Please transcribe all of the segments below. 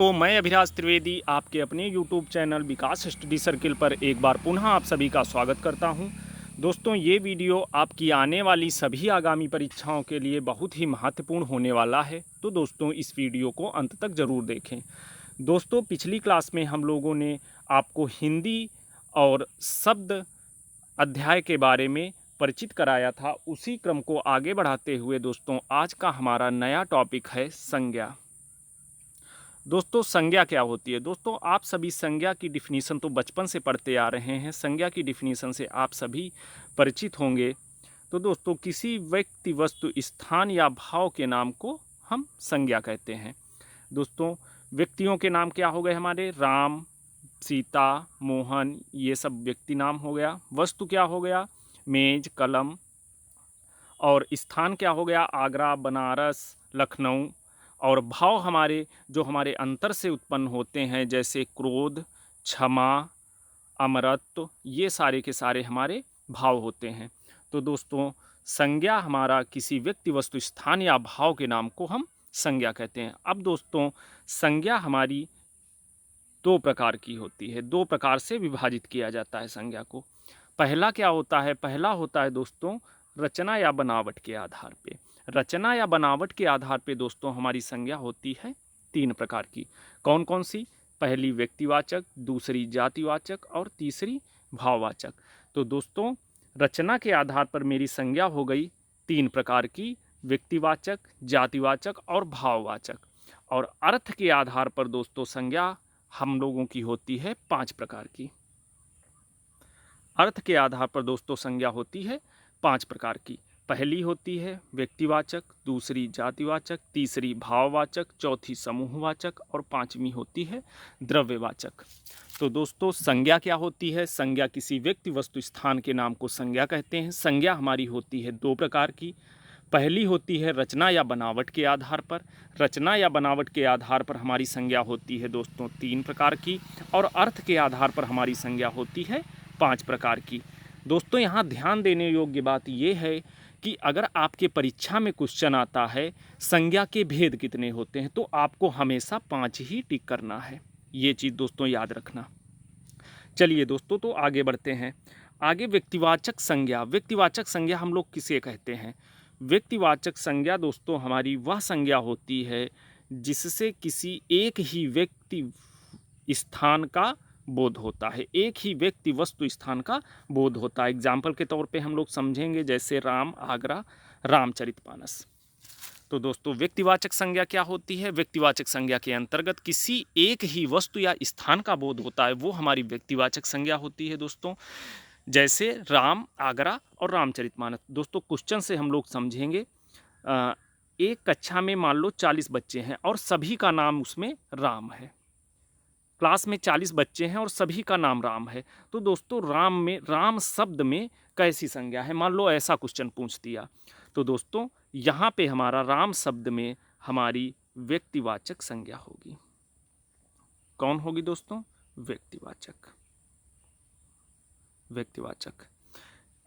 तो मैं अभिराज त्रिवेदी आपके अपने YouTube चैनल विकास स्टडी सर्किल पर एक बार पुनः आप सभी का स्वागत करता हूं। दोस्तों, ये वीडियो आपकी आने वाली सभी आगामी परीक्षाओं के लिए बहुत ही महत्वपूर्ण होने वाला है। तो दोस्तों, इस वीडियो को अंत तक ज़रूर देखें। दोस्तों, पिछली क्लास में हम लोगों ने आपको हिंदी और शब्द अध्याय के बारे में परिचित कराया था। उसी क्रम को आगे बढ़ाते हुए दोस्तों, आज का हमारा नया टॉपिक है संज्ञा। दोस्तों, संज्ञा क्या होती है? दोस्तों, आप सभी संज्ञा की डिफिनीसन तो बचपन से पढ़ते आ रहे हैं। संज्ञा की डिफिनीसन से आप सभी परिचित होंगे। तो दोस्तों, किसी व्यक्ति, वस्तु, स्थान या भाव के नाम को हम संज्ञा कहते हैं। दोस्तों, व्यक्तियों के नाम क्या हो गए हमारे? राम, सीता, मोहन, ये सब व्यक्ति नाम हो गया। वस्तु क्या हो गया? मेज, कलम। और स्थान क्या हो गया? आगरा, बनारस, लखनऊ। और भाव हमारे जो हमारे अंतर से उत्पन्न होते हैं, जैसे क्रोध, क्षमा, अमरत्व, ये सारे के सारे हमारे भाव होते हैं। तो दोस्तों, संज्ञा हमारा किसी व्यक्ति, वस्तु, स्थान या भाव के नाम को हम संज्ञा कहते हैं। अब दोस्तों, संज्ञा हमारी दो प्रकार की होती है। दो प्रकार से विभाजित किया जाता है संज्ञा को। पहला क्या होता है? पहला होता है दोस्तों रचना या बनावट के आधार पे। रचना या बनावट के आधार पे दोस्तों हमारी संज्ञा होती है तीन प्रकार की। कौन कौन सी? पहली व्यक्तिवाचक, दूसरी जातिवाचक और तीसरी भाववाचक। तो दोस्तों, रचना के आधार पर मेरी संज्ञा हो गई तीन प्रकार की: व्यक्तिवाचक, जातिवाचक और भाववाचक। और अर्थ के आधार पर दोस्तों संज्ञा हम लोगों की होती है पांच प्रकार की। अर्थ के आधार पर दोस्तों संज्ञा होती है पांच प्रकार की। पहली होती है व्यक्तिवाचक, दूसरी जातिवाचक, तीसरी भाववाचक, चौथी समूहवाचक और पांचवी होती है द्रव्यवाचक। तो दोस्तों, संज्ञा क्या होती है? संज्ञा किसी व्यक्ति, वस्तु, स्थान के नाम को संज्ञा कहते हैं। संज्ञा हमारी होती है दो प्रकार की। पहली होती है रचना या बनावट के आधार पर। रचना या बनावट के आधार पर हमारी संज्ञा होती है दोस्तों तीन प्रकार की। और अर्थ के आधार पर हमारी संज्ञा होती है पांच प्रकार की। दोस्तों, यहाँ ध्यान देने योग्य बात यह है कि अगर आपके परीक्षा में क्वेश्चन आता है संज्ञा के भेद कितने होते हैं, तो आपको हमेशा पांच ही टिक करना है। ये चीज़ दोस्तों याद रखना। चलिए दोस्तों, तो आगे बढ़ते हैं। आगे व्यक्तिवाचक संज्ञा। व्यक्तिवाचक संज्ञा हम लोग किसे कहते हैं? व्यक्तिवाचक संज्ञा दोस्तों हमारी वह संज्ञा होती है जिससे किसी एक ही व्यक्ति, स्थान का बोध होता है। एक ही व्यक्ति, वस्तु, स्थान का बोध होता है। एग्जाम्पल के तौर पे हम लोग समझेंगे, जैसे राम, आगरा, रामचरितमानस। तो दोस्तों, व्यक्तिवाचक संज्ञा क्या होती है? व्यक्तिवाचक संज्ञा के अंतर्गत किसी एक ही वस्तु या स्थान का बोध होता है, वो हमारी व्यक्तिवाचक संज्ञा होती है दोस्तों। जैसे राम, आगरा और रामचरितमानस। दोस्तों, क्वेश्चन से हम लोग समझेंगे। एक कक्षा में मान लो 40 बच्चे हैं और सभी का नाम उसमें राम है। क्लास में 40 बच्चे हैं और सभी का नाम राम है। तो दोस्तों, राम शब्द में कैसी संज्ञा है? मान लो ऐसा क्वेश्चन पूछ दिया, तो दोस्तों यहाँ पे हमारा राम शब्द में हमारी व्यक्तिवाचक संज्ञा होगी। कौन होगी दोस्तों? व्यक्तिवाचक। व्यक्तिवाचक।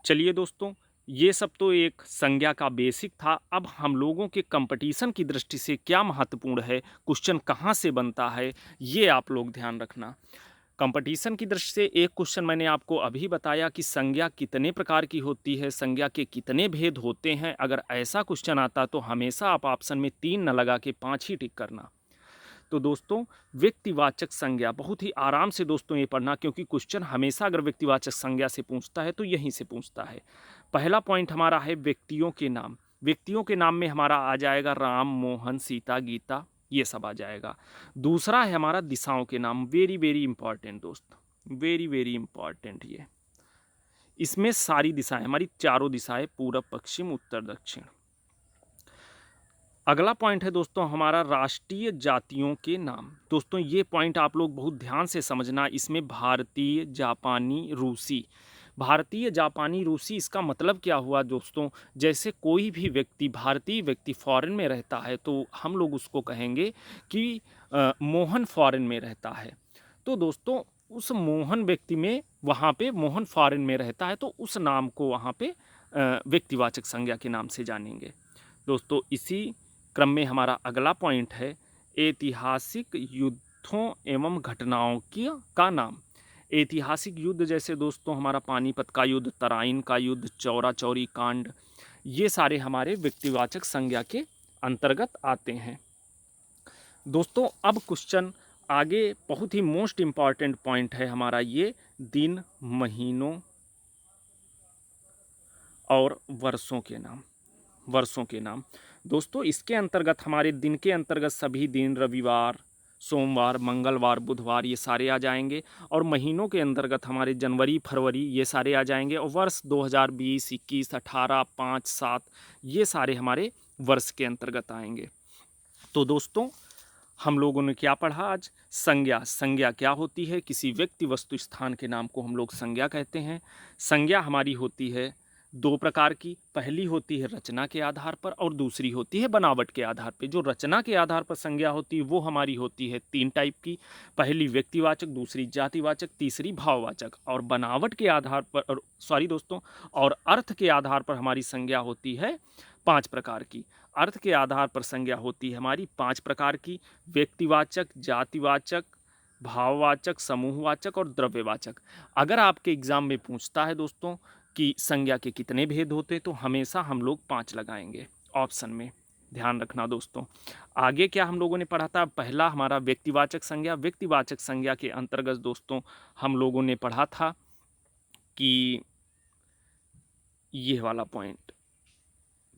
चलिए दोस्तों, ये सब तो एक संज्ञा का बेसिक था। अब हम लोगों के कंपटीशन की दृष्टि से क्या महत्वपूर्ण है, क्वेश्चन कहाँ से बनता है, ये आप लोग ध्यान रखना। कंपटीशन की दृष्टि से एक क्वेश्चन मैंने आपको अभी बताया कि संज्ञा कितने प्रकार की होती है, संज्ञा के कितने भेद होते हैं। अगर ऐसा क्वेश्चन आता तो हमेशा आप ऑप्शन में 3 न लगा के 5 ही टिक करना। तो दोस्तों, व्यक्तिवाचक संज्ञा बहुत ही आराम से दोस्तों ये पढ़ना, क्योंकि क्वेश्चन हमेशा अगर व्यक्तिवाचक संज्ञा से पूछता है तो यहीं से पूछता है। पहला पॉइंट हमारा है व्यक्तियों के नाम। व्यक्तियों के नाम में हमारा आ जाएगा राम, मोहन, सीता, गीता, ये सब आ जाएगा। दूसरा है हमारा दिशाओं के नाम। वेरी वेरी इंपॉर्टेंट दोस्त, वेरी वेरी इंपॉर्टेंट। ये इसमें सारी दिशाएं, हमारी चारों दिशाएं, पूरब, पश्चिम, उत्तर, दक्षिण। अगला पॉइंट है दोस्तों हमारा राष्ट्रीय जातियों के नाम। दोस्तों, ये पॉइंट आप लोग बहुत ध्यान से समझना। इसमें भारतीय, जापानी, रूसी। भारतीय, जापानी, रूसी, इसका मतलब क्या हुआ दोस्तों? जैसे कोई भी व्यक्ति, भारतीय व्यक्ति फॉरेन में रहता है तो हम लोग उसको कहेंगे कि मोहन फॉरेन में रहता है। तो दोस्तों, उस मोहन व्यक्ति में, वहाँ पे मोहन फॉरेन में रहता है, तो उस नाम को वहाँ पे व्यक्तिवाचक संज्ञा के नाम से जानेंगे। दोस्तों, इसी क्रम में हमारा अगला पॉइंट है ऐतिहासिक युद्धों एवं घटनाओं का नाम। ऐतिहासिक युद्ध जैसे दोस्तों हमारा पानीपत का युद्ध, तराइन का युद्ध, चौरा चौरी कांड, ये सारे हमारे व्यक्तिवाचक संज्ञा के अंतर्गत आते हैं। दोस्तों अब क्वेश्चन आगे बहुत ही मोस्ट इम्पॉर्टेंट पॉइंट है हमारा ये, दिन, महीनों और वर्षों के नाम। वर्षों के नाम दोस्तों, इसके अंतर्गत हमारे दिन के अंतर्गत सभी दिन, रविवार, सोमवार, मंगलवार, बुधवार, ये सारे आ जाएंगे। और महीनों के अंतर्गत हमारे जनवरी, फरवरी, ये सारे आ जाएंगे। और वर्ष 2020, 21, 18, 5, 7, ये सारे हमारे वर्ष के अंतर्गत आएंगे। तो दोस्तों हम लोगों ने क्या पढ़ा आज? संज्ञा। संज्ञा क्या होती है? किसी व्यक्ति, वस्तु, स्थान के नाम को हम लोग संज्ञा कहते हैं। संज्ञा हमारी होती है दो प्रकार की। पहली होती है रचना के आधार पर और दूसरी होती है बनावट के आधार पर। जो रचना के आधार पर संज्ञा होती है वो हमारी होती है 3 टाइप की। पहली व्यक्तिवाचक, दूसरी जातिवाचक, तीसरी भाववाचक। और बनावट के आधार पर, सॉरी दोस्तों, और अर्थ के आधार पर हमारी संज्ञा होती है 5 प्रकार की। अर्थ के आधार पर संज्ञा होती है हमारी 5 प्रकार की: व्यक्तिवाचक, जातिवाचक, भाववाचक, समूहवाचक और द्रव्यवाचक। अगर आपके एग्जाम में पूछता है दोस्तों कि संज्ञा के कितने भेद होते, तो हमेशा हम लोग 5 लगाएंगे ऑप्शन में। ध्यान रखना दोस्तों। आगे क्या हम लोगों ने पढ़ा था? पहला हमारा व्यक्तिवाचक संज्ञा। व्यक्तिवाचक संज्ञा के अंतर्गत दोस्तों हम लोगों ने पढ़ा था कि ये वाला पॉइंट,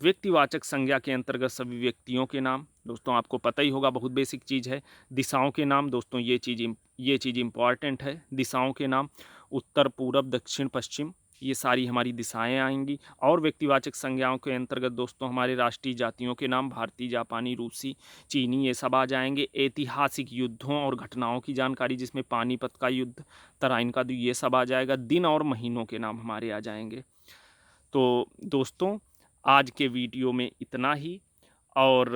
व्यक्तिवाचक संज्ञा के अंतर्गत सभी व्यक्तियों के नाम। दोस्तों आपको पता ही होगा, बहुत बेसिक चीज़ है। दिशाओं के नाम दोस्तों, ये चीज़ इम्पॉर्टेंट है। दिशाओं के नाम, उत्तर, पूरब, दक्षिण, पश्चिम, ये सारी हमारी दिशाएं आएंगी। और व्यक्तिवाचक संज्ञाओं के अंतर्गत दोस्तों हमारे राष्ट्रीय जातियों के नाम, भारतीय, जापानी, रूसी, चीनी, ये सब आ जाएंगे। ऐतिहासिक युद्धों और घटनाओं की जानकारी, जिसमें पानीपत का युद्ध, तराइन का युद्ध, ये सब आ जाएगा। दिन और महीनों के नाम हमारे आ जाएंगे। तो दोस्तों आज के वीडियो में इतना ही। और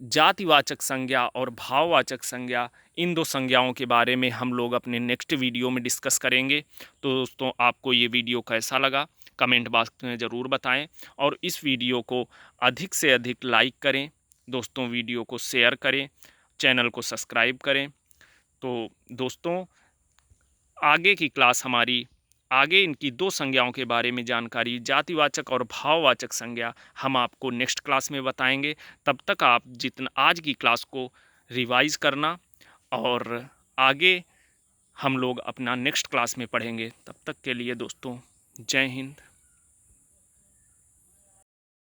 जातिवाचक संज्ञा और भाववाचक संज्ञा, इन 2 संज्ञाओं के बारे में हम लोग अपने नेक्स्ट वीडियो में डिस्कस करेंगे। तो दोस्तों आपको ये वीडियो कैसा लगा कमेंट बॉक्स में ज़रूर बताएं। और इस वीडियो को अधिक से अधिक लाइक करें दोस्तों, वीडियो को शेयर करें, चैनल को सब्सक्राइब करें। तो दोस्तों आगे की क्लास हमारी, आगे इनकी 2 संज्ञाओं के बारे में जानकारी, जातिवाचक और भाववाचक संज्ञा, हम आपको नेक्स्ट क्लास में बताएंगे। तब तक आप जितना आज की क्लास को रिवाइज करना, और आगे हम लोग अपना नेक्स्ट क्लास में पढ़ेंगे। तब तक के लिए दोस्तों जय हिंद।